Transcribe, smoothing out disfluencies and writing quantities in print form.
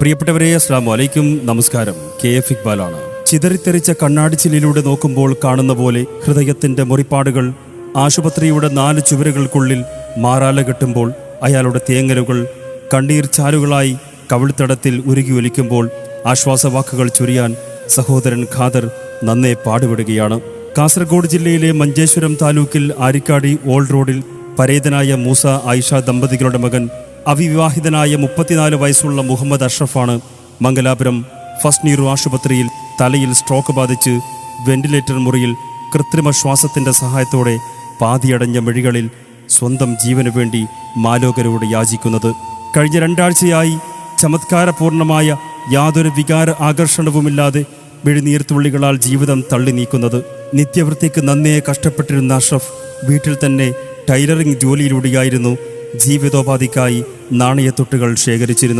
പ്രിയപ്പെട്ടവരെ, അസ്സലാമു അലൈക്കും, നമസ്കാരം. KF ഇക്ബാലാണ്. ചിതറിത്തെറിച്ച കണ്ണാടിച്ചിലിലൂടെ നോക്കുമ്പോൾ കാണുന്ന പോലെ ഹൃദയത്തിന്റെ മുറിപ്പാടുകൾ ആശുപത്രിയുടെ 4 ചുവരുകൾക്കുള്ളിൽ മാറാല കെട്ടുമ്പോൾ അയാളുടെ തേങ്ങലുകൾ കണ്ണീർ ചാലുകളായി കവിൾത്തടത്തിൽ ഉരുകി ഒലിക്കുമ്പോൾ ആശ്വാസവാക്കുകൾ ചൊരിയാൻ സഹോദരൻ ഖാദർ നന്നേ പാടുപെടുകയാണ്. കാസർഗോഡ് ജില്ലയിലെ മഞ്ചേശ്വരം താലൂക്കിൽ ആരിക്കാടി ഓൾഡ് റോഡിൽ പരേതനായ മൂസ ആയിഷ ദമ്പതികളുടെ മകൻ അവിവാഹിതനായ 34 വയസ്സുള്ള മുഹമ്മദ് അഷ്റഫാണ് മംഗലാപുരം ഫസ്റ്റ് നീറു ആശുപത്രിയിൽ തലയിൽ സ്ട്രോക്ക് ബാധിച്ച് വെന്റിലേറ്റർ മുറിയിൽ കൃത്രിമ ശ്വാസത്തിന്റെ സഹായത്തോടെ പാതിയടഞ്ഞ മിഴികളിൽ സ്വന്തം ജീവനു വേണ്ടി മാലോകരോട് യാചിക്കുന്നത്. കഴിഞ്ഞ 2 ആഴ്ചയായി ചമത്കാരപൂർണമായ യാതൊരു വികാര ആകർഷണവുമില്ലാതെ മിഴിനീർത്തുള്ളികളാൽ ജീവിതം തള്ളി നീക്കുന്നത്. നിത്യവൃത്തിക്ക് നന്നേ കഷ്ടപ്പെട്ടിരുന്ന അഷ്റഫ് വീട്ടിൽ തന്നെ ടൈലറിംഗ് ജോലിയിലൂടെയായിരുന്നു ജീവിതോപാധിക്കായി നാണയത്തൊട്ടുകൾ ശേഖരിച്ചിരുന്നത്.